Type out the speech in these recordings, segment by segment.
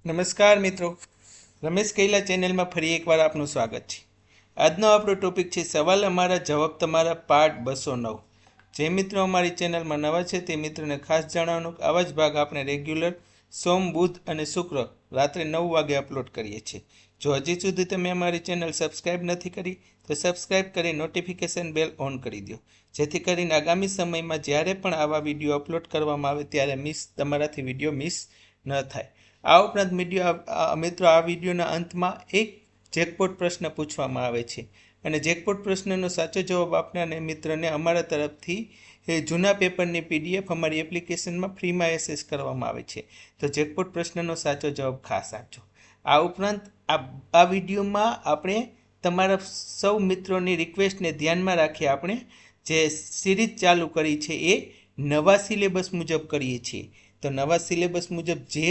નમસ્કાર મિત્રો, રમેશ કૈલા ચેનલમાં ફરી એકવાર આપનું સ્વાગત છે. આજનો આપણો ટોપિક છે સવાલ અમારા જવાબ તમારા પાર્ટ 209. જે મિત્રો અમારી ચેનલમાં નવા છે તે મિત્રોને ખાસ જણાવવાનું કે આવા જ ભાગ આપણે રેગ્યુલર સોમ, બુધ અને શુક્ર રાત્રે 9 વાગે અપલોડ કરીએ છીએ. જો હજી સુધી તમે અમારી ચેનલ સબસ્ક્રાઈબ નથી કરી તો સબસ્ક્રાઈબ કરી નોટિફિકેશન બેલ ઓન કરી દો, જેથી કરીને આગામી સમયમાં જ્યારે પણ આવા વિડીયો અપલોડ કરવામાં આવે ત્યારે તમારાથી વિડીયો મિસ ન થાય. આ ઉપરાંત મિત્રો આ વિડીયોના અંતમાં એક જેકપોટ પ્રશ્ન પૂછવામાં આવે છે અને જેકપોટ પ્રશ્નનો સાચો જવાબ આપનારને મિત્રને અમારા તરફથી જૂના પેપરની PDF અમારી એપ્લિકેશનમાં ફ્રીમાં એક્સેસ કરવામાં આવે છે. તો જેકપોટ પ્રશ્નનો સાચો જવાબ ખાસ આપજો. આ ઉપરાંત આ વિડીયોમાં આપણે તમારા સૌ મિત્રોની રિક્વેસ્ટને ધ્યાનમાં રાખી આપણે જે સિરીઝ ચાલુ કરી છે એ નવા સિલેબસ મુજબ કરીએ છીએ. તો નવા સિલેબસ મુજબ જે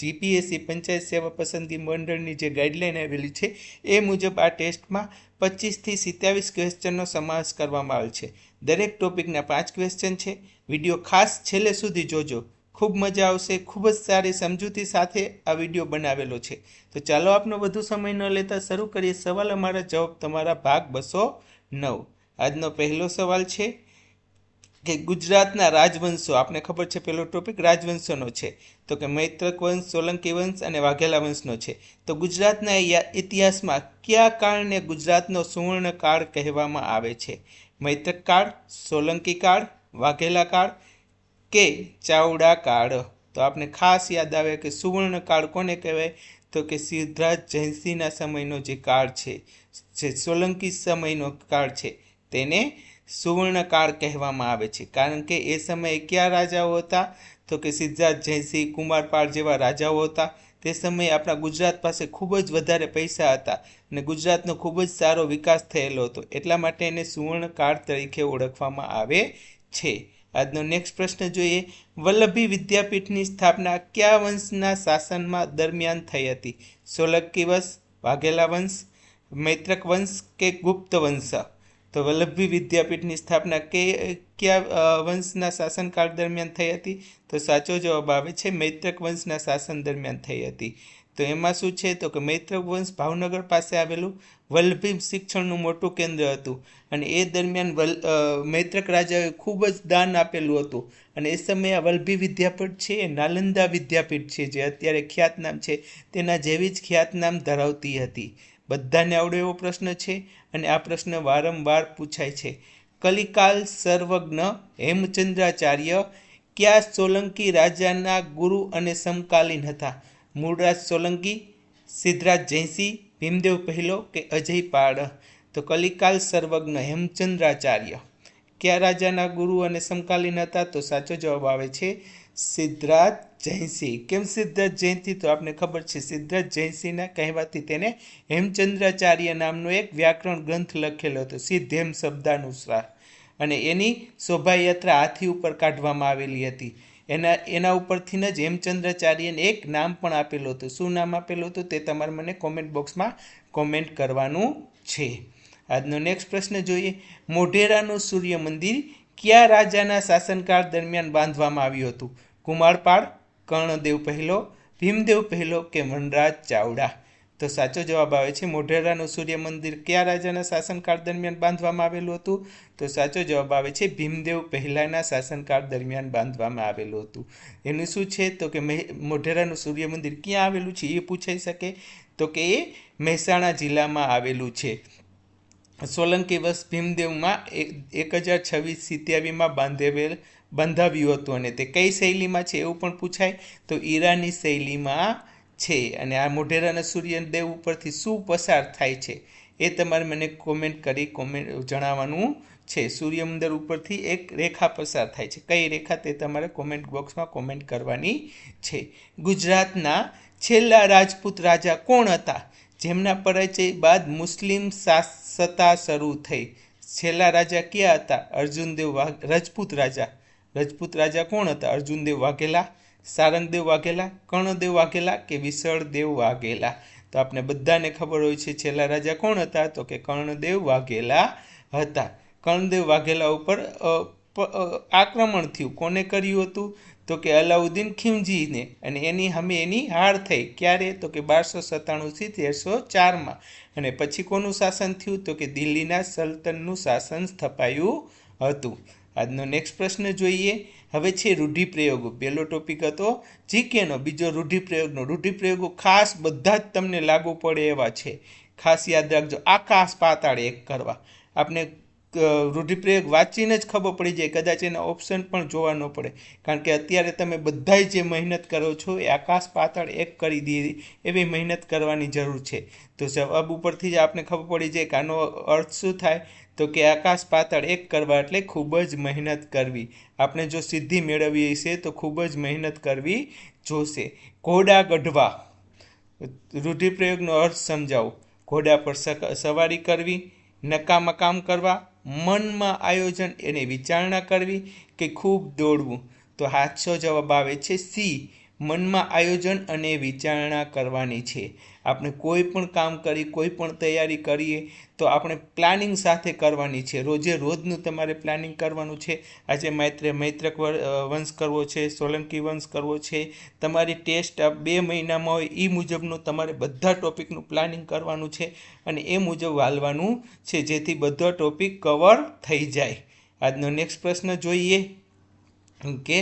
GPSC પંચાયત સેવા પસંદગી મંડળની જે ગાઈડલાઈન આવેલી છે એ મુજબ આ ટેસ્ટમાં 25થી 27 ક્વેશ્ચનનો સમાવેશ કરવામાં આવેલ છે. દરેક ટોપિકના 5 ક્વેશ્ચન છે. વિડીયો ખાસ છેલ્લે સુધી જોજો, ખૂબ મજા આવશે. ખૂબ જ સારી સમજૂતી સાથે આ વિડીયો બનાવેલો છે. તો ચાલો આપનો વધુ સમય ન લેતા શરૂ કરીએ સવાલ અમારા જવાબ તમારા ભાગ 209. આજનો પહેલો સવાલ છે કે ગુજરાતના રાજવંશો, આપને ખબર છે પેલો ટોપિક રાજવંશોનો છે, તો કે મૈત્રક વંશ, સોલંકી વંશ અને વાઘેલા વંશનો છે. તો ગુજરાતના ઇતિહાસમાં કયા કાળને ગુજરાતનો સુવર્ણ કાળ કહેવામાં આવે છે? મૈત્રક કાળ, સોલંકી કાળ, વાઘેલા કાળ કે ચાવડા કાળ? તો આપણે ખાસ યાદ આવે કે સુવર્ણ કાળ કોને કહેવાય? તો કે સિદ્ધરાજ જયસિંહના સમયનો જે કાળ છે, જે સોલંકી સમયનો કાળ છે, તેને સુવર્ણકાળ કહેવામાં આવે છે. કારણ કે એ સમયે કયા રાજાઓ હતા? તો કે સિદ્ધરાજ જયસિંહ, કુમારપાળ જેવા રાજાઓ હતા. તે સમયે આપણા ગુજરાત પાસે ખૂબ જ વધારે પૈસા હતા અને ગુજરાતનો ખૂબ જ સારો વિકાસ થયેલો હતો, એટલા માટે એને સુવર્ણકાળ તરીકે ઓળખવામાં આવે છે. આજનો નેક્સ્ટ પ્રશ્ન જોઈએ. વલ્લભી વિદ્યાપીઠની સ્થાપના કયા વંશના શાસનમાં દરમિયાન થઈ હતી? સોલંકી વંશ, વાઘેલા વંશ, મૈત્રક વંશ કે ગુપ્ત વંશ? તો વલ્લભી વિદ્યાપીઠની સ્થાપના કયા વંશના શાસનકાળ દરમિયાન થઈ હતી? તો સાચો જવાબ આવે છે મૈત્રક વંશના શાસન દરમિયાન થઈ હતી. તો એમાં શું છે? તો કે મૈત્રક વંશ ભાવનગર પાસે આવેલું વલ્લભી શિક્ષણનું મોટું કેન્દ્ર હતું અને એ દરમિયાન મૈત્રક રાજાએ ખૂબ જ દાન આપેલું હતું અને એ સમયે આ વલ્લભી વિદ્યાપીઠ છે એ નાલંદા વિદ્યાપીઠ છે, જે અત્યારે ખ્યાતનામ છે, તેના જેવી જ ખ્યાતનામ ધરાવતી હતી. બધાને આવડે એવો પ્રશ્ન છે અને આ પ્રશ્ન વારંવાર પૂછાય છે. કલિકાલ સર્વજ્ઞ હેમચંદ્રાચાર્ય કયા સોલંકી રાજાના ગુરુ અને સમકાલીન હતા? મૂળરાજ સોલંકી, સિદ્ધરાજ જયસિંહ, ભીમદેવ પહેલો કે અજયપાળ? તો કલિકાલ સર્વજ્ઞ હેમચંદ્રાચાર્ય કયા રાજાના ગુરુ અને સમકાલીન હતા? તો સાચો જવાબ આવે છે સિદ્ધરાજ જયસિંહ. કેમ સિદ્ધરાજ જયસિંહ? તો આપને ખબર છે સિદ્ધરાજ જયસિંહના કહેવાથી તેને હેમચંદ્રાચાર્ય નામનો એક વ્યાકરણ ગ્રંથ લખેલો હતો, સિદ્ધ હેમ શબ્દાનુસાર, અને એની શોભાયાત્રા હાથી ઉપર કાઢવામાં આવેલી હતી. એના ઉપરથી જ હેમચંદ્રાચાર્યને એક નામ પણ આપેલું હતું. શું નામ આપેલું હતું તે તમારે મને કોમેન્ટ બોક્સમાં કોમેન્ટ કરવાનું છે. આજનો નેક્સ્ટ પ્રશ્ન જોઈએ. મોઢેરાનું સૂર્ય મંદિર કયા રાજાના શાસનકાળ દરમિયાન બાંધવામાં આવ્યું હતું? કુમારપાળ, કર્ણદેવ પહેલો, ભીમદેવ પહેલો કે વનરાજ ચાવડા? તો સાચો જવાબ આવે છે મોઢેરાનું સૂર્ય મંદિર કયા રાજાના શાસનકાળ દરમિયાન બાંધવામાં આવેલું હતું? તો સાચો જવાબ આવે છે ભીમદેવ પહેલાના શાસનકાળ દરમિયાન બાંધવામાં આવેલું હતું. એનું શું છે? તો કે મોઢેરાનું સૂર્ય મંદિર ક્યાં આવેલું છે એ પૂછાઈ શકે. તો કે એ મહેસાણા જિલ્લામાં આવેલું છે. સોલંકી વંશ ભીમદેવમાં 1026-87 બંધાવ્યું હતું અને તે કઈ શૈલીમાં છે એવું પણ પૂછાય, તો ઈરાની શૈલીમાં છે. અને આ મોઢેરાના સૂર્યદેવ ઉપરથી શું પસાર થાય છે એ તમારે મને કોમેન્ટ જણાવવાનું છે. સૂર્ય મંદિર ઉપરથી એક રેખા પસાર થાય છે, કઈ રેખા તે તમારે કોમેન્ટ બોક્સમાં કોમેન્ટ કરવાની છે. ગુજરાતના છેલ્લા રાજપૂત રાજા કોણ હતા જેમના પરાજય બાદ મુસ્લિમ સત્તા શરૂ થઈ? છેલ્લા રાજા ક્યાં હતા? અર્જુનદેવ રજપૂત રાજા કોણ હતા? અર્જુનદેવ વાઘેલા, સારંગદેવ વાઘેલા, કર્ણદેવ વાઘેલા કે વિશળદેવ વાઘેલા? તો આપણે બધાને ખબર હોય છે છેલ્લા રાજા કોણ હતા? તો કે કર્ણદેવ વાઘેલા હતા. કર્ણદેવ વાઘેલા ઉપર આક્રમણ થયું. કોને કર્યું હતું? તો કે અલાઉદ્દીન ખિલજીને, અને એની સામે એની હાર થઈ. ક્યારે? તો કે 1297 થી 1304 અને પછી કોનું શાસન થયું? તો કે દિલ્હીના સલ્તનનું શાસન સ્થપાયું હતું. આજનો નેક્સ્ટ પ્રશ્ન જોઈએ. હવે છે રૂઢિપ્રયોગો. પહેલો ટોપિક હતો જીકેનો, બીજો રૂઢિપ્રયોગનો. રૂઢિપ્રયોગો ખાસ બધા જ તમને લાગુ પડે એવા છે, ખાસ યાદ રાખજો. આકાશ પાતાળ એક કરવા. આપણે રૂઢિપ્રયોગ વાંચીને જ ખબર પડી જાય, કદાચ એના ઓપ્શન પણ જોવા ન પડે, કારણ કે અત્યારે તમે બધાય જે મહેનત કરો છો એ આકાશ પાતાળ એક કરી દીધી એવી મહેનત કરવાની જરૂર છે. તો જવાબ ઉપરથી જ આપણે ખબર પડી જાય કે આનો અર્થ શું થાય? તો કે આકાશ પાતાળ એક કરવા એટલે ખૂબ જ મહેનત કરવી. આપણે જો સિદ્ધિ મેળવવી હશે તો ખૂબ જ મહેનત કરવી જોશે. ઘોડા ગઢવા, રૂઢિપ્રયોગનો અર્થ સમજાવો. ઘોડા પર સવારી કરવી, નકામા કામ કરવા, મનમાં આયોજન એને વિચારણા કરવી, કે ખૂબ દોડવું. તો સાચો જવાબ આવે છે સી, મનમાં આયોજન અને વિચારણા કરવાની છે. આપણે કોઈ પણ કામ કરી, કોઈ પણ તૈયારી કરીએ તો આપણે પ્લાનિંગ સાથે કરવાની છે. રોજે રોજનું તમારે પ્લાનિંગ કરવાનું છે. આજે મૈત્રક વંશ કરવો છે, સોલંકી વંશ કરવો છે, તમારી ટેસ્ટ 2 મહિનામાં હોય એ મુજબનું તમારે બધા ટોપિકનું પ્લાનિંગ કરવાનું છે અને એ મુજબ હાલવાનું છે, જેથી બધો ટોપિક કવર થઈ જાય. આજનો નેક્સ્ટ પ્રશ્ન જોઈએ કે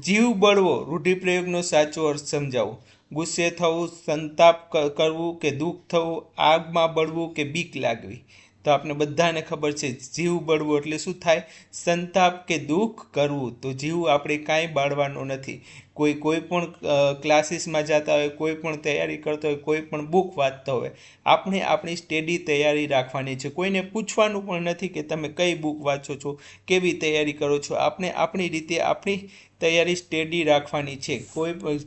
જીવ બળવો, રૂઢિપ્રયોગનો સાચો અર્થ સમજાવો. ગુસ્સે થવું, સંતાપ કરવું કે દુઃખ થવું, આગમાં બળવું કે બીક લાગવી. તો આપણે બધાને ખબર છે જીવ બળવું એટલે શું થાય? સંતાપ કે દુઃખ કરવું. તો જીવ આપણે કાંઈ બાળવાનો નથી. કોઈ પણ ક્લાસીસમાં જતા હોય, કોઈ પણ તૈયારી કરતા હોય, કોઈ પણ બુક વાંચતા હોય, આપણે આપણી સ્ટડી તૈયારી રાખવાની છે. કોઈને પૂછવાનું પણ નથી કે તમે કઈ બુક વાંચો છો, કેવી તૈયારી કરો છો. આપણે આપણી રીતે આપણી તૈયારી સ્ટડી રાખવાની છે.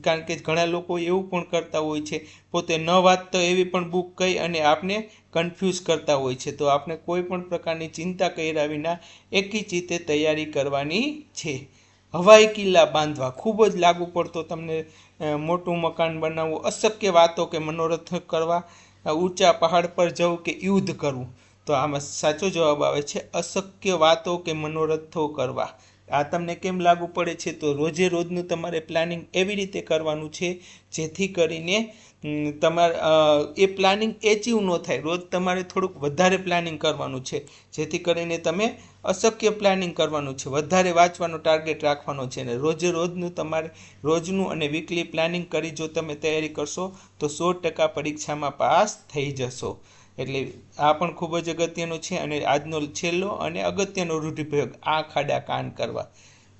કારણ કે ઘણા લોકો એવું પણ કરતા હોય છે, પોતે ન વાંચતા એવી પણ બુક કહી અને આપણે કન્ફ્યુઝ કરતા હોય છે. તો આપણે કોઈ પણ પ્રકારની ચિંતા કર્યા વિના એકીચિતે તૈયારી કરવાની છે. હવાઈ કિલ્લા બાંધવા, ખૂબ જ લાગુ પડતો તમને. મોટું મકાન બનાવવું, અશક્ય વાતો કે મનોરથ કરવા, ઊંચા પહાડ પર જવું કે યુદ્ધ કરવું. તો આમાં સાચો જવાબ આવે છે અશક્ય વાતો કે મનોરથો કરવા. આ તમને કેમ લાગુ પડે છે? તો રોજે રોજનું તમારે પ્લાનિંગ એવી રીતે કરવાનું છે જેથી કરીને તમારે એ પ્લાનિંગ એચીવ ન થાય. રોજ તમારે થોડુંક વધારે પ્લાનિંગ કરવાનું છે, જેથી કરીને તમે અશક્ય પ્લાનિંગ કરવાનું છે. વધારે વાંચવાનો ટાર્ગેટ રાખવાનો છે, અને રોજે રોજનું તમારે રોજનું અને વીકલી પ્લાનિંગ કરી જો તમે તૈયારી કરશો તો 100% પરીક્ષામાં પાસ થઈ જશો. એટલે આ પણ ખૂબ જ અગત્યનું છે. અને આજનો છેલ્લો અને અગત્યનો રૂઢિપ્રયોગ, આ ખાડા કાન કરવા.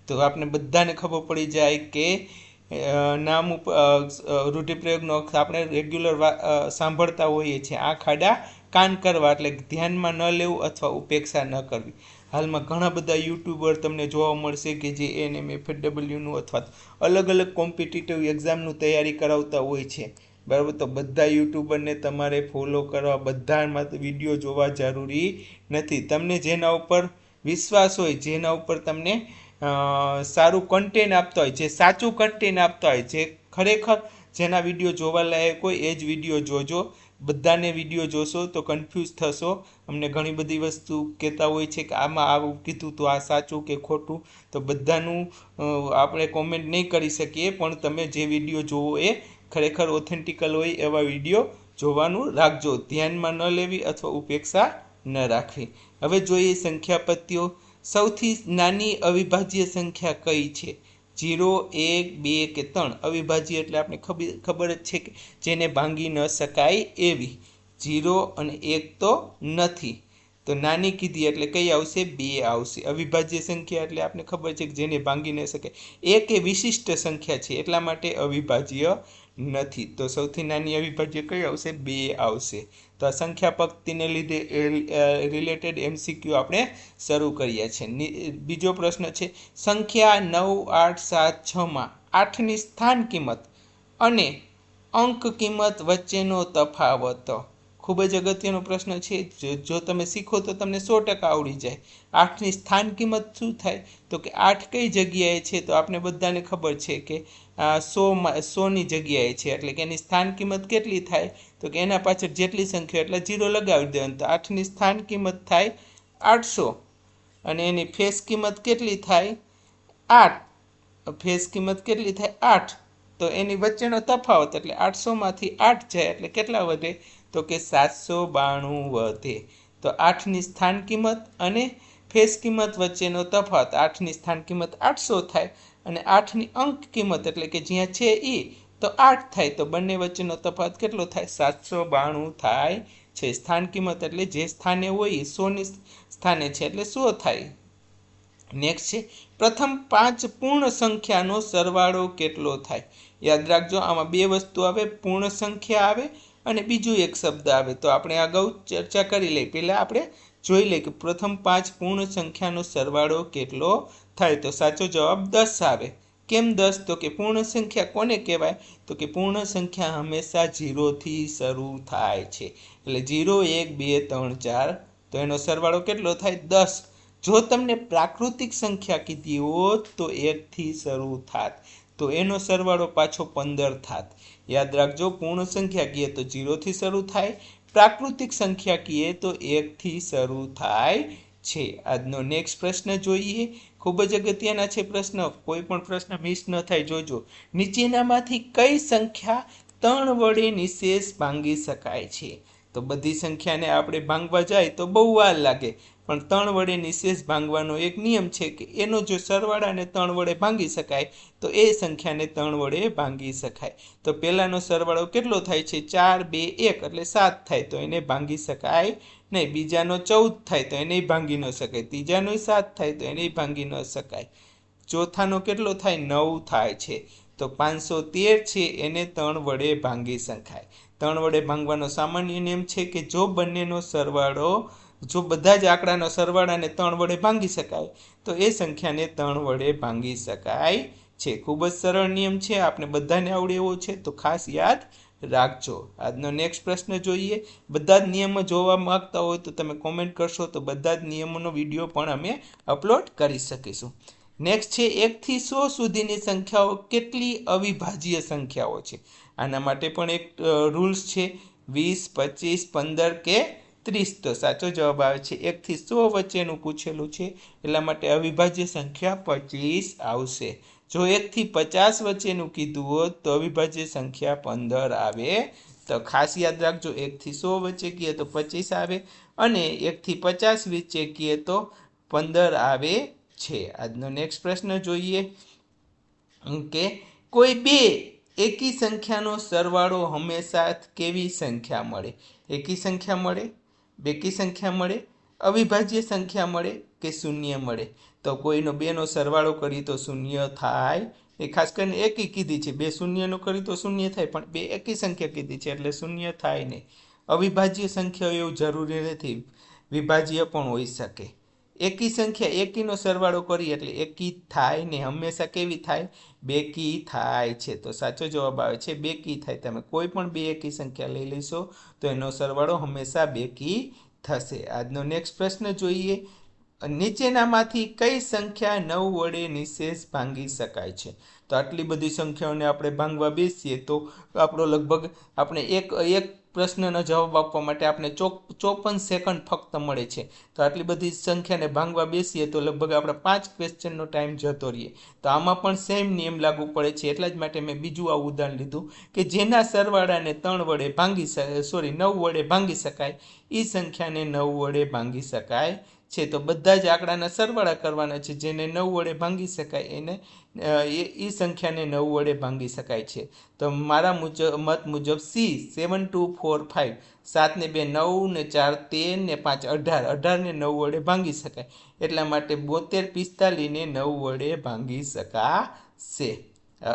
તો આપણે બધાને ખબર પડી જાય કે નામ રૂઢિપ્રયોગનો આપણે રેગ્યુલર સાંભળતા હોઈએ છીએ. આ ખાડા કાન કરવા એટલે ધ્યાનમાં ન લેવું અથવા ઉપેક્ષા ન કરવી. હાલમાં ઘણા બધા યુટ્યુબર તમને જોવા મળશે કે જે ANMFW અથવા અલગ અલગ કોમ્પિટિટિવ એક્ઝામનું તૈયારી કરાવતા હોય છે, બરાબર. તો બધા યુટ્યુબરને તમારે ફોલો કરવા, બધામાં વિડીયો જોવા જરૂરી નથી. તમને જેના ઉપર વિશ્વાસ હોય, જેના ઉપર તમને સારું કન્ટેન્ટ આપતા હોય, જે સાચું કન્ટેન્ટ આપતા હોય, જે ખરેખર જેના વિડીયો જોવા લાયક હોય એ જ વિડીયો જોજો. બધાને વિડીયો જોશો તો કન્ફ્યુઝ થશો. અમને ઘણી બધી વસ્તુ કહેતા હોય છે કે આમાં આવું કીધું તો આ સાચું કે ખોટું. તો બધાનું આપણે કોમેન્ટ નહીં કરી શકીએ, પણ તમે જે વિડીયો જોવો એ ખરેખર ઓથેન્ટિકલ હોય એવા વિડીયો જોવાનું રાખજો. ધ્યાનમાં ન લેવી અથવા ઉપેક્ષા ન રાખવી. હવે જોઈએ સંખ્યાપત્તિઓ. સૌથી નાની અવિભાજ્ય સંખ્યા કઈ છે? 0, 1, 2 કે 3. અવિભાજ્ય એટલે આપણે ખબર જ છે કે જેને ભાંગી ન શકાય એવી. 0 અને 1 તો નથી. તો નાની કીધી એટલે કઈ આવશે? 2 આવશે. અવિભાજ્ય સંખ્યા એટલે આપણે ખબર છે કે જેને ભાંગી ન શકાય. 1 એ વિશિષ્ટ સંખ્યા છે, એટલા માટે અવિભાજ્ય નથી. તો સૌથી નાની અવિભાજ્ય કઈ આવશે? 2 આવશે. તો આ સંખ્યા પંક્તિને લીધે રિલેટેડ MCQ આપણે શરૂ કર્યા છે. બીજો પ્રશ્ન છે સંખ્યા 9, 8, 7, 6 માં 8ની સ્થાન કિંમત અને અંક કિંમત વચ્ચેનો તફાવત. ખૂબ જ અગત્યનો પ્રશ્ન છે. જો તમે શીખો તો તમને 100% આવડી જાય. 8ની સ્થાન કિંમત શું થાય? તો કે 8 કઈ જગ્યાએ છે? તો આપણે બધાને ખબર છે કે 100ની જગ્યાએ છે, એટલે કે એની સ્થાન કિંમત કેટલી થાય? તો કે એના પાછળ જેટલી સંખ્યા એટલે 0 લગાવી દેવાનું. તો 8ની સ્થાન કિંમત થાય 800 અને એની ફેસ કિંમત કેટલી થાય? 8. ફેઝ કિંમત કેટલી થાય 8, તો એની વચ્ચેનો તફાવત એટલે 800માંથી 8 જાય એટલે કેટલા વધે, તો કે 792 વધે. તો 8ની સ્થાન કિંમત અને ફેઝ કિંમત વચ્ચેનો તફાવત, 8ની સ્થાન કિંમત 800 થાય અને 8ની અંક કિંમત એટલે કે જ્યાં છે એ તો 8 થાય, તો બંને વચ્ચેનો તફાવત કેટલો થાય, 792 થાય છે. સ્થાન કિંમત એટલે જે સ્થાને હોય એ 100ની સ્થાને છે એટલે 100 થાય. નેક્સ્ટ છે પ્રથમ 5 પૂર્ણ સંખ્યાનો સરવાળો કેટલો થાય. યાદ રાખજો, આમાં બે વસ્તુ આવે, પૂર્ણ સંખ્યા આવે અને બીજું એક શબ્દ આવે. તો આપણે અગાઉ ચર્ચા કરી લઈ. પહેલાં આપણે જોઈ લઈએ કે પ્રથમ 5 પૂર્ણ સંખ્યાનો સરવાળો કેટલો થાય. તો સાચો જવાબ 10 આવે. કેમ 10? તો કે પૂર્ણ સંખ્યા કોને કહેવાય, તો કે પૂર્ણ સંખ્યા હંમેશા 0થી શરૂ થાય છે. એટલે 0 1 2 3 4, તો એનો સરવાળો કેટલો થાય, 10. જો તમને પ્રાકૃતિક સંખ્યા કીધી હોત તો 1થી શરૂ થાત, તો એનો સરવાળો પાછો 15 થાત. યાદ રાખજો, પૂર્ણ સંખ્યા કહીએ તો 0થી શરૂ થાય, પ્રાકૃતિક સંખ્યા કહીએ તો 1થી શરૂ થાય છે. આજનો નેક્સ્ટ પ્રશ્ન જોઈએ. ખૂબ જ અગત્યના છે પ્રશ્ન, કોઈ પણ પ્રશ્ન મિસ ન થાય, જોજો. નીચેનામાંથી કઈ સંખ્યા 3 વડે નિશેષ ભાંગી શકાય છે. તો બધી સંખ્યાને આપણે ભાંગવા જાય તો બહુ વાર લાગે, પણ 3 વડે નિશેષ ભાંગવાનો એક નિયમ છે કે એનો જો સરવાળાને 3 વડે ભાંગી શકાય તો એ સંખ્યાને 3 વડે ભાંગી શકાય. તો પહેલાનો સરવાળો કેટલો થાય છે, 4 2 1 એટલે 7 થાય, તો એને ભાંગી શકાય નહીં. બીજાનો 14 થાય તો એને ભાંગી ન શકાય. ત્રીજાનો 7 થાય તો એને ભાંગી ન શકાય. ચોથાનો કેટલો થાય, 9 થાય છે. તો 513 છે એને 3 વડે ભાંગી શકાય. 3 વડે ભાંગવાનો સામાન્ય નિયમ છે કે જો બંનેનો સરવાળો, જો બધા જ આંકડાનો સરવાળાને 3 વડે ભાંગી શકાય તો એ સંખ્યાને 3 વડે ભાંગી શકાય છે. ખૂબ જ સરળ નિયમ છે, આપણે બધાને આવડે એવો છે, તો ખાસ યાદ રાખજો. આજનો નેક્સ્ટ પ્રશ્ન જોઈએ. બધા જ નિયમો જોવા માંગતા હોય તો તમે કોમેન્ટ કરશો તો બધા જ નિયમોનો વિડીયો પણ અમે અપલોડ કરી શકીશું. નેક્સ્ટ છે 1 થી 100 સુધીની સંખ્યાઓ કેટલી અવિભાજ્ય સંખ્યાઓ છે. આના માટે પણ એક રૂલ્સ છે, 20 25 15 કે 30. તો સાચો જવાબ આવે છે 1 થી 100 વચ્ચેનું પૂછેલું છે, એટલા માટે અવિભાજ્ય સંખ્યા 25 આવશે. જો 1 થી 50 વચ્ચેનું કીધું હોત તો અવિભાજ્ય સંખ્યા 15 આવે. તો ખાસ યાદ રાખજો, 1 થી 100 વચ્ચે કહીએ તો 25 આવે અને 1 થી 50 વચ્ચે કહીએ તો 15 આવે છે. આજનો નેક્સ્ટ પ્રશ્ન જોઈએ કે કોઈ બે એકી સંખ્યાનો સરવાળો હંમેશા કેવી સંખ્યા મળે. એકી સંખ્યા મળે, બેકી સંખ્યા મળે, અવિભાજ્ય સંખ્યા મળે કે શૂન્ય મળે. તો કોઈનો બેનો સરવાળો કરી તો શૂન્ય થાય. એ ખાસ કરીને એકી કીધી છે, બે શૂન્યનો કરી તો શૂન્ય થાય, પણ બે એકી સંખ્યા કીધી છે એટલે શૂન્ય થાય નહીં. અવિભાજ્ય સંખ્યા એવું જરૂરી નથી, વિભાજ્ય પણ હોઈ શકે. એકી સંખ્યા એકીનો સરવાળો કરી એટલે એકી થાય ને, હંમેશા કેવી થાય, બેકી થાય છે. તો સાચો જવાબ આવે છે બેકી થાય. તમે કોઈ પણ બે એકી સંખ્યા લઈ લેશો તો એનો સરવાળો હંમેશા બેકી થશે. આજનો નેક્સ્ટ પ્રશ્ન જોઈએ. નીચેનામાંથી કઈ સંખ્યા 9 વડે નિશેષ ભાંગી શકાય છે. તો આટલી બધી સંખ્યાઓને આપણે ભાંગવા બેસીએ તો આપણો લગભગ આપણે એક પ્રશ્નનો જવાબ આપવા માટે આપણે 54 સેકન્ડ ફક્ત મળે છે. તો આટલી બધી સંખ્યાને ભાંગવા બેસીએ તો લગભગ આપણે 5 ક્વેશ્ચનનો ટાઈમ જતો રહીએ. તો આમાં પણ સેમ નિયમ લાગુ પડે છે. એટલા જ માટે મેં બીજું આ ઉદાહરણ લીધું કે જેના સરવાળાને 3 વડે ભાંગી 9 વડે ભાંગી શકાય એ સંખ્યાને 9 વડે ભાંગી શકાય છે. તો બધા જ આંકડાના સરવાળા કરવાના છે, જેને 9 વડે ભાંગી શકાય એને એ સંખ્યાને 9 વડે ભાંગી શકાય છે. તો મારા મત મુજબ સી 7 2 4 5, 7 ને 2 9 ને 4 13 ને 5 18, 18 ને 9 વડે ભાંગી શકાય. એટલા માટે 72 45 ને 9 વડે ભાંગી શકાશે.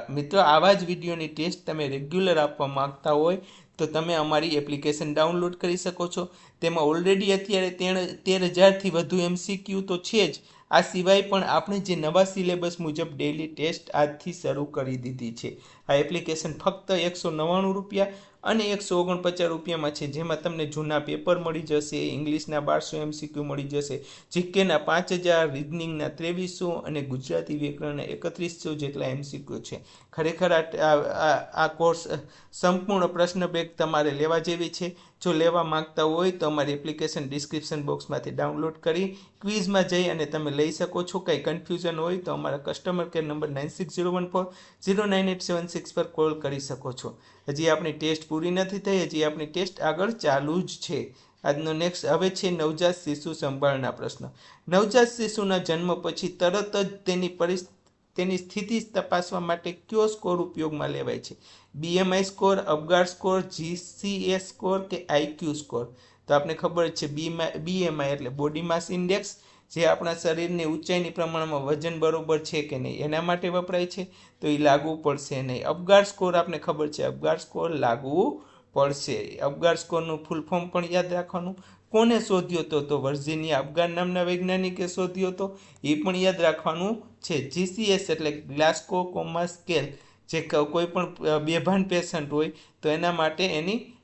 મિત્રો, આવા જ વિડીયોની ટેસ્ટ તમે રેગ્યુલર આપવા માંગતા હોય તો તમે અમારી એપ્લિકેશન ડાઉનલોડ કરી શકો છો. તેમાં ઓલરેડી અત્યારે 13,000થી વધુ MCQ તો છે જ. આ સિવાય પણ આપણે જે નવા સિલેબસ મુજબ ડેઇલી ટેસ્ટ આજથી શરૂ કરી દીધી છે. આ એપ્લિકેશન ફક્ત 199 રૂપિયા અને 149 રૂપિયામાં છે, જેમાં તમને જૂના પેપર મળી જશે, ઇંગ્લિશના 1200 MCQ મળી જશે, જીકેના 5000, રીઝનિંગના 2300 અને ગુજરાતી વ્યાકરણના 3100 જેટલા MCQ છે. ખરેખર આ કોર્સ સંપૂર્ણ પ્રશ્ન બેંક તમારે લેવા જેવી છે. જો લેવા માંગતા હોય તો અમારી એપ્લિકેશન ડિસ્ક્રિપ્શન બોક્સમાંથી ડાઉનલોડ કરી ક્વિઝમાં જઈ અને તમે લઈ શકો છો. કંઈ કન્ફ્યુઝન હોય તો અમારા કસ્ટમર કેર નંબર 9601409876 પર કોલ કરી શકો છો. હજી આપણી ટેસ્ટ પૂરી નથી થઈ, હજી આપણી ટેસ્ટ આગળ ચાલુ જ છે. આજનો નેક્સ્ટ હવે છે નવજાત શિશુ સંભાળના પ્રશ્ન. નવજાત શિશુના જન્મ પછી તરત જ તેની સ્થિતિ તપાસવા માટે કયો સ્કોર ઉપયોગમાં લેવાય છે? BMI score, Apgar score, GCS score કે IQ સ્કોર? તો આપણે ખબર છે BMI એટલે બોડી માસ ઇન્ડેક્સ, જે આપણા શરીરની ઊંચાઈની પ્રમાણમાં વજન બરોબર છે કે નહીં એના માટે વપરાય છે, તો એ લાગુ પડશે નહીં. અપગાર સ્કોર આપણે ખબર છે, અપગાર સ્કોર લાગુ પડશે. અપગાર સ્કોરનું ફૂલ ફોર્મ પણ યાદ રાખવાનું. કોને શોધ્યો હતો? તો વર્જિનિયા અપગાર નામના વૈજ્ઞાનિકે શોધ્યો હતો, એ પણ યાદ રાખવાનું છે. GCS એટલે ગ્લાસ્કો કોમા સ્કેલ, જે કોઈ પણ બેભાન પેશન્ટ હોય તો એના માટે એની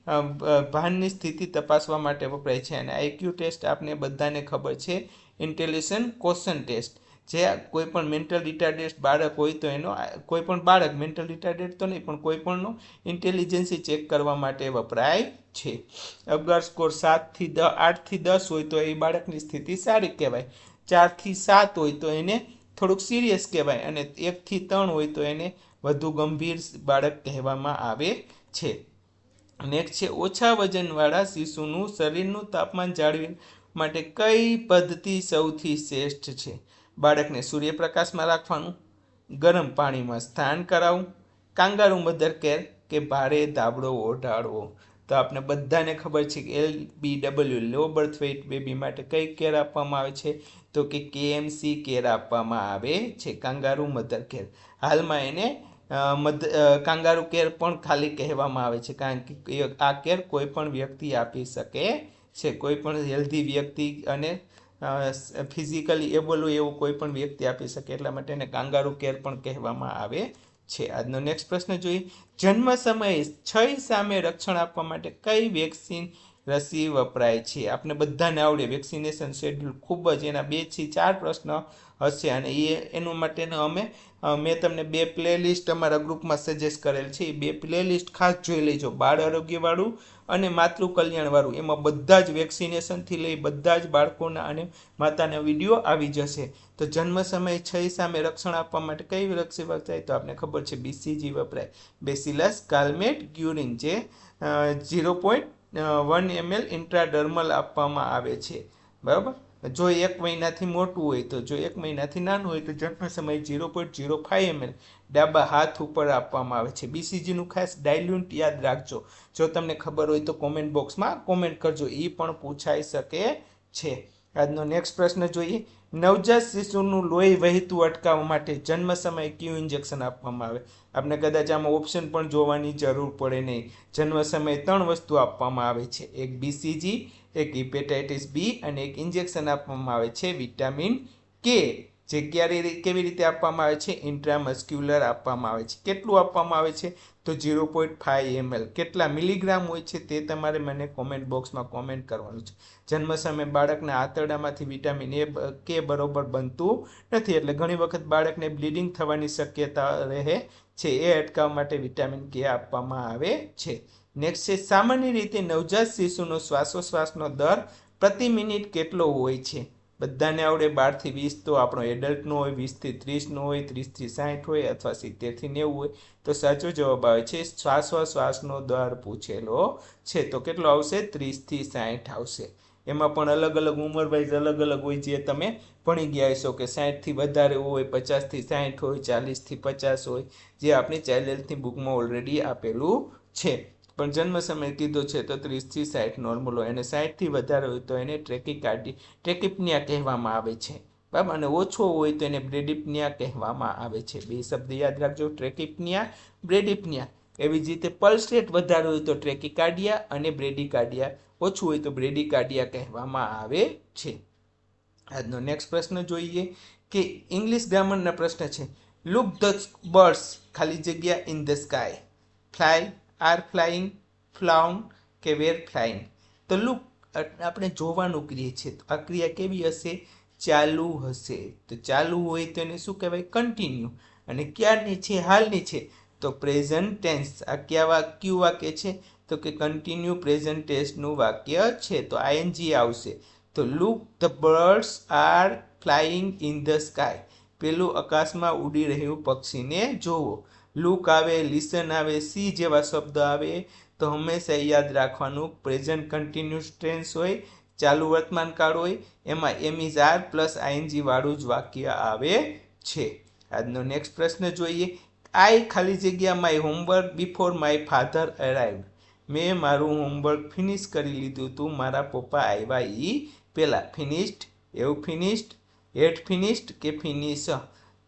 ભાનની સ્થિતિ તપાસવા માટે વપરાય છે. અને IQ ટેસ્ટ આપને બધાને ખબર છે, ઇન્ટેલિજન્સ ક્વેશ્ચન ટેસ્ટ, જે કોઈ પણ મેન્ટલ રિટાર્ડેડ બાળક હોય તો એનો કોઈ પણ બાળક મેન્ટલ રિટાર્ડેડ તો નહીં પણ કોઈ પણનો ઇન્ટેલિજન્સી ચેક કરવા માટે વપરાય છે. અપગાર સ્કોર 8 થી 10 હોય તો એ બાળકની સ્થિતિ સારી કહેવાય. 4 થી 7 હોય તો એને થોડુંક સિરિયસ કહેવાય, અને 1 થી 3 હોય તો એને વધુ ગંભીર બાળક કહેવામાં આવે છે. નેક્સ્ટ છે ઓછા વજનવાળા શિશુનું શરીરનું તાપમાન જાળવી માટે કઈ પદ્ધતિ સૌથી શ્રેષ્ઠ છે? બાળકને સૂર્યપ્રકાશમાં રાખવાનું, ગરમ પાણીમાં સ્નાન કરાવવું, કાંગારૂ મધર કેર કે ભારે ધાબળો ઓઢાડવો? તો આપણે બધાને ખબર છે કે LBW લો બર્થ વેઇટ બેબી માટે કઈ કેર આપવામાં આવે છે? તો કે KMC કેર આપવામાં આવે છે, કાંગારૂ મધર કેર. હાલમાં એને કાંગારૂ કેર પણ ખાલી કહેવામાં આવે છે, કારણ કે આ કેર કોઈ પણ વ્યક્તિ આપી શકે છે. કોઈ પણ હેલ્ધી વ્યક્તિ અને ફિઝિકલી એબલ હોય એવું કોઈ પણ વ્યક્તિ આપી શકે, એટલા માટે એને કાંગારૂ કેર પણ કહેવામાં આવે છે. આજનો નેક્સ્ટ પ્રશ્ન જોઈએ. જન્મ સમયે ક્ષય સામે રક્ષણ આપવા માટે કઈ વેક્સિન રસી વપરાય છે? આપણે બધાને આવડે વેક્સિનેશન શેડ્યુલ ખૂબ જ, એના 2 થી 4 પ્રશ્ન હશે, અને એનું માટેનો મેં તમને 2 પ્લેલિસ્ટ અમારા ગ્રુપમાં સજેસ્ટ કરેલ છે. એ 2 પ્લેલિસ્ટ ખાસ જોઈ લેજો, બાળ આરોગ્યવાળું અને માતૃ કલ્યાણવાળું. એમાં બધા જ વેક્સિનેશનથી લઈ બધા જ બાળકોના અને માતાના વિડીયો આવી જશે. તો જન્મ સમયે ક્ષય સામે રક્ષણ આપવા માટે કઈ રસી વપરાય? તો આપણે ખબર છે BCG વપરાય, બેસિલસ ગાલમેટ ગ્યુરિન, જે 0.1 ml ઇન્ટ્રાડર્મલ આપવામાં આવે છે. બરાબર. જો 1 મહિનાથી મોટું હોય તો, જો 1 મહિનાથી નાનું હોય તો જન્મ સમયે 0.05 ml ડાબા હાથ ઉપર આપવામાં આવે છે. BCGનું ખાસ ડાયલ્યુટ યાદ રાખજો. જો તમને ખબર હોય તો કોમેન્ટ બોક્સમાં કોમેન્ટ કરજો, એ પણ પૂછાઈ શકે છે. આજનો નેક્સ્ટ પ્રશ્ન જોઈએ. નવજાત શિશુનું લોહી વહેતું અટકાવવા માટે જન્મ સમયે કયું ઇન્જેક્શન આપવામાં આવે? આપણે કદાચ આમાં ઓપ્શન પણ જોવાની જરૂર પડે નહીં. જન્મ સમયે 3 વસ્તુ આપવામાં આવે છે, એક BCG, એક હિપેટાઇટિસ B અને એક ઇન્જેક્શન આપવામાં આવે છે વિટામિન K, જે કેવી રીતે આપવામાં આવે છે? ઇન્ટ્રામસ્ક્યુલર આપવામાં આવે છે. કેટલું આપવામાં આવે છે? તો 0.5 ml. કેટલા મિલીગ્રામ હોય છે તે તમારે મને કોમેન્ટ બોક્સમાં કોમેન્ટ કરવાનું છે. જન્મ સમયે બાળકના આંતરડામાંથી વિટામિન K બરોબર બનતું નથી, એટલે ઘણી વખત બાળકને બ્લીડિંગ થવાની શક્યતા રહે છે. એ અટકાવવા માટે વિટામિન K આપવામાં આવે છે. નેક્સ્ટ છે સામાન્ય રીતે નવજાત શિશુનો શ્વાસોશ્વાસનો દર પ્રતિ મિનિટ કેટલો હોય છે? બધાને આવડે 12 થી 20 તો આપણો એડલ્ટનો હોય, 20 થી 30નો હોય, 30 થી 60 હોય, અથવા 70 થી 90 હોય. તો સાચો જવાબ આવે છે શ્વાસોશ્વાસનો દર પૂછેલો છે, તો કેટલો આવશે? 30 થી 60 આવશે. એમાં પણ અલગ અલગ ઉંમર વાઇઝ અલગ અલગ હોય, જે તમે ભણી ગયા હશો કે 60 થી વધારે હોય, 50 થી 60 હોય, 40 થી 50 હોય, જે આપણી ચાઇલ્ડ હેલ્થની બુકમાં ઓલરેડી આપેલું છે. પણ જન્મ સમય કીધો છે તો 30 થી 60 નોર્મલ હોય, અને 60 થી વધારે હોય તો એને ટ્રેકિપનિયા કહેવામાં આવે છે. બરાબર. અને ઓછો હોય તો એને બ્રેડિપનિયા કહેવામાં આવે છે. 2 શબ્દ યાદ રાખજો, ટ્રેકિપનિયા, બ્રેડિપનિયા. એવી જ રીતે પલ્સ રેટ વધારે હોય તો ટ્રેકિકાર્ડિયા, અને બ્રેડિકાર્ડિયા ઓછું હોય તો બ્રેડિકાર્ડિયા કહેવામાં આવે છે. આજનો નેક્સ્ટ પ્રશ્ન જોઈએ કે ઇંગ્લિશ ગ્રામરના પ્રશ્ન છે. લુક ધ બર્ડ્સ ખાલી જગ્યા in the sky, fly, are flying, flown કે વેર ફ્લાઇંગ? તો લુક આપણે જોવાનું ક્રિયા છે, તો આ ક્રિયા કેવી હશે? ચાલુ હશે. તો ચાલુ હોય તો એને શું કહેવાય? કન્ટિન્યુ. અને ક્યારની છે? હાલની છે, તો પ્રેઝન્ટ ટેન્સ. આ કયું વાક્ય છે? તો કે કન્ટિન્યુ પ્રેઝન્ટ ટેન્સનું વાક્ય છે, તો આઈએનજી આવશે. તો look the birds are flying in the sky, પેલું આકાશમાં ઉડી રહ્યું પક્ષીને જોવો. લુક આવે, લિસન આવે, સી જેવા શબ્દ આવે તો હંમેશા યાદ રાખવાનું પ્રેઝન્ટ કન્ટિન્યુઅસ ટેન્સ હોય, ચાલુ વર્તમાન કાળ હોય, એમાં એમ ઇઝ આર પ્લસ આઈએનજી વાળું જ વાક્ય આવે છે. આજનો નેક્સ્ટ પ્રશ્ન જોઈએ. આઈ ખાલી જગ્યા my homework before my father arrived, મેં મારું હોમવર્ક ફિનિશ કરી લીધું હતું મારા પપ્પા આવ્યા એ પહેલાં. ફિનિશ્ડ, એવું ફિનિશ્ડ, હેડ ફિનિશ્ડ કે ફિનિશ?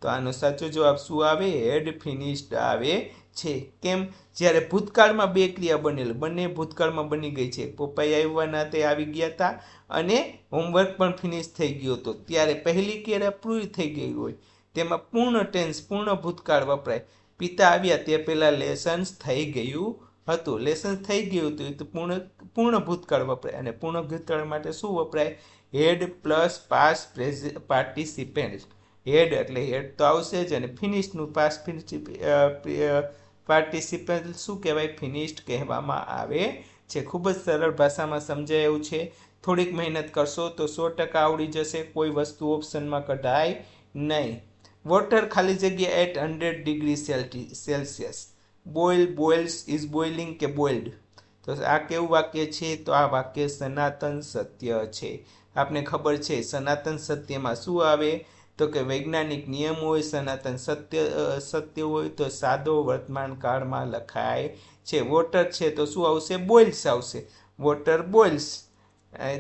તો આનો સાચો જવાબ શું આવે? હેડ ફિનિશ્ડ આવે છે. કેમ? જ્યારે ભૂતકાળમાં બે ક્રિયા બનેલ, બંને ભૂતકાળમાં બની ગઈ છે. પપ્પાએ આવવાના તે આવી ગયા હતા અને હોમવર્ક પણ ફિનિશ થઈ ગયો હતો, ત્યારે પહેલી ક્રિયા પૂરી થઈ ગઈ હોય તેમાં પૂર્ણ ટેન્સ, પૂર્ણ ભૂતકાળ વપરાય. પિતા આવ્યા તે પહેલાં લેસન્સ થઈ ગયું હતું, લેસન્સ થઈ ગયું હતું તો પૂર્ણ ભૂતકાળ વપરાય. અને પૂર્ણ ભૂતકાળ માટે શું વપરાય? Had plus past participant. હેડ એટલે હેડ તો આવશે જ, અને ફિનિશનું પાસ્ટ પાર્ટિસિપેન્ટ શું કહેવાય? ફિનિશ્ડ કહેવામાં આવે છે. ખૂબ જ સરળ ભાષામાં સમજાય એવું છે. થોડીક મહેનત કરશો તો 100% આવડી જશે, કોઈ વસ્તુ ઓપ્શનમાં કઢાય નહીં. વોટર ખાલી જગ્યા at 100 degree Celsius. Boil, boils, is boiling કે બોઇલ્ડ? તો આ કેવું વાક્ય છે? તો આ વાક્ય સનાતન સત્ય છે. આપને ખબર છે સનાતન સત્યમાં શું આવે? તો કે વૈજ્ઞાનિક નિયમ હોય, સનાતન સત્ય હોય તો સાદો વર્તમાન કાળમાં લખાય છે. વોટર છે તો શું આવશે? બોઇલ્સ આવશે. વોટર બોઇલ્સ.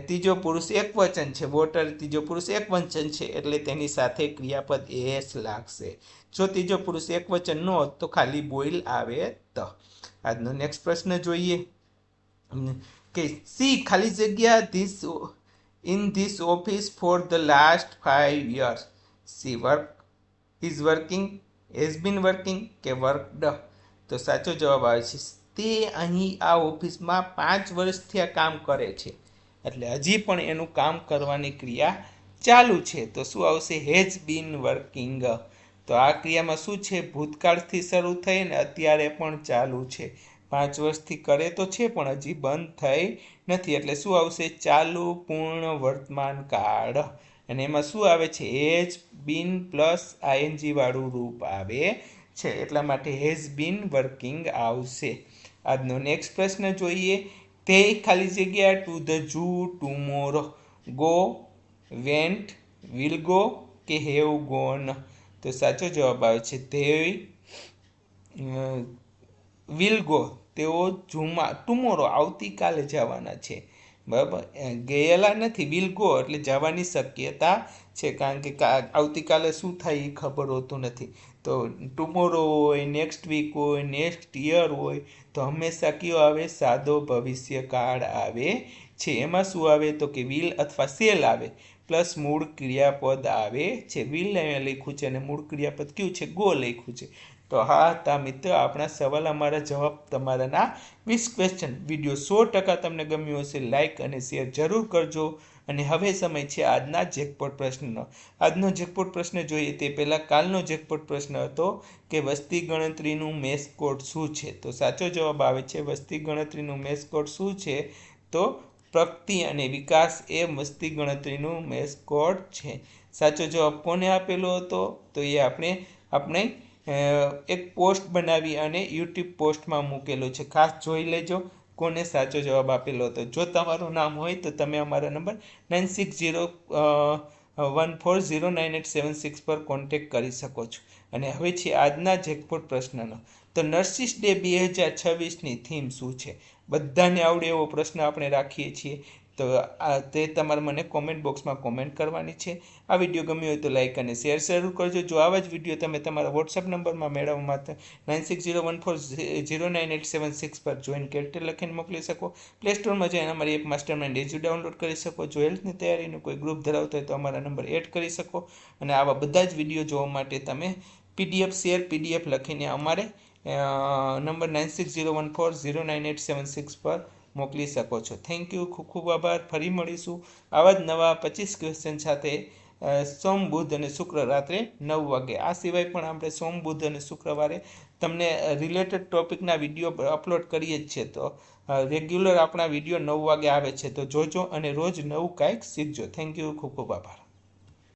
ત્રીજો પુરુષ એક વચન છે, વોટર ત્રીજો પુરુષ એક વચન છે એટલે તેની સાથે ક્રિયાપદ એસ લાગશે. જો ત્રીજો પુરુષ એક વચન ન હોત તો ખાલી બોઇલ આવે તો. આજનો નેક્સ્ટ પ્રશ્ન જોઈએ કે સી ખાલી જગ્યા this in this office for the last 5 years. C work, is working, has been working કે વર્કડ? તો સાચો જવાબ આવે છે તે અહીં આ ઓફિસમાં 5 વર્ષથી આ કામ કરે છે, એટલે હજી પણ એનું કામ કરવાની ક્રિયા ચાલુ છે. તો શું આવશે? Has been working. તો આ ક્રિયામાં શું છે? ભૂતકાળથી શરૂ થઈ ને અત્યારે પણ ચાલુ છે. 5 વર્ષથી કરે તો છે પણ હજી બંધ થઈ નથી, એટલે શું આવશે? ચાલુ પૂર્ણ વર્તમાન કાળ. અને એમાં શું આવે છે? હેઝ બીન પ્લસ આઈએનજી વાળું રૂપ આવે છે, એટલા માટે હેઝ બીન વર્કિંગ આવશે. આજનો નેક્સ્ટ પ્રશ્ન જોઈએ. તે ખાલી જગ્યા to the zoo tomorrow. Go, vent, will go કે હેવ ગોન? તો સાચો જવાબ આવે છે તે વિલ ગો. તેઓ ઝૂમાં ટુમોરો આવતીકાલે જવાના છે, બરાબર. ગયેલા નથી, વિલ ગો એટલે જવાની શક્યતા છે, કારણ કે આવતીકાલે શું થાય એ ખબર હોતું નથી. તો ટુમોરો હોય, નેક્સ્ટ વીક હોય, નેક્સ્ટ યર હોય તો હંમેશા કયો આવે? સાદો ભવિષ્યકાળ આવે છે. એમાં શું આવે? તો કે વિલ અથવા સેલ આવે પ્લસ મૂળ ક્રિયાપદ આવે છે. વિલ અહીંયા લખ્યું છે અને મૂળ ક્રિયાપદ કયું છે? ગો લખ્યું છે. તો હા તા મિત્ર, આપણા સવાલ અમારા જવાબ તમારાના 20 ક્વેશ્ચન. વિડીયો 100% તમને ગમ્યો હશે, લાઇક અને શેર જરૂર કરજો. અને હવે સમય છે આજના જેકપોટ પ્રશ્નનો. આજનો જેકપોટ પ્રશ્ન જોઈએ તે પહેલાં કાલનો જેકપોટ પ્રશ્ન હતો કે વસ્તી ગણતરીનું મેસ્કોટ શું છે? તો સાચો જવાબ આવે છે વસ્તી ગણતરીનું મેસ્કોટ શું છે? તો પ્રગતિ અને વિકાસ એ વસ્તી ગણતરીનું મેસ્કોટ છે. સાચો જવાબ કોને આપેલો હતો? તો એ આપણે એક પોસ્ટ બનાવી અને યુટ્યુબ પોસ્ટમાં મૂકેલો છે, ખાસ જોઈ લેજો કોને સાચો જવાબ આપેલો હતો. જો તમારું નામ હોય તો તમે અમારા નંબર 9601409876 પર કોન્ટેક્ટ કરી શકો છો. અને હવે છે આજના જેકપોટ પ્રશ્નનો. તો નર્સિસ ડે 2026ની થીમ શું છે? બધાને આવડે એવો પ્રશ્ન આપણે રાખીએ છીએ. તો તે તમારે મને કોમેન્ટ બોક્સમાં કોમેન્ટ કરવાની છે. આ વિડીયો ગમ્યો હોય તો લાઇક અને શેર જરૂર કરજો. જો આવા જ વિડીયો તમે તમારા વોટ્સઅપ નંબરમાં મેળવવા માટે 9601409876 પર જોઈન કેરેક્ટર લખીને મોકલી શકો. પ્લે સ્ટોરમાં જઈને અમારી એપ માસ્ટરમાઇન્ડ એજ્યુ ડાઉનલોડ કરી શકો. જો હેલ્થની તૈયારીનું કોઈ ગ્રુપ ધરાવતો હોય તો અમારા નંબર એડ કરી શકો. અને આવા બધા જ વિડીયો જોવા માટે તમે PDF શેર PDF લખીને અમારે નંબર 9601409876 પર મોકલી શકો છો. થેન્ક યુ, ખૂબ ખૂબ આભાર. ફરી મળીશું આવા જ નવા 25 ક્વેશ્ચન સાથે સોમ બુધ અને શુક્ર રાત્રે 9 વાગે. આ સિવાય પણ આપણે સોમ બુધ અને શુક્રવારે તમને રિલેટેડ ટોપિકના વિડીયો અપલોડ કરીએ જ છીએ. તો રેગ્યુલર આપણા વિડીયો 9 વાગે આવે છે, તો જોજો અને રોજ નવું કાંઈક શીખજો. થેન્ક યુ, ખૂબ ખૂબ આભાર.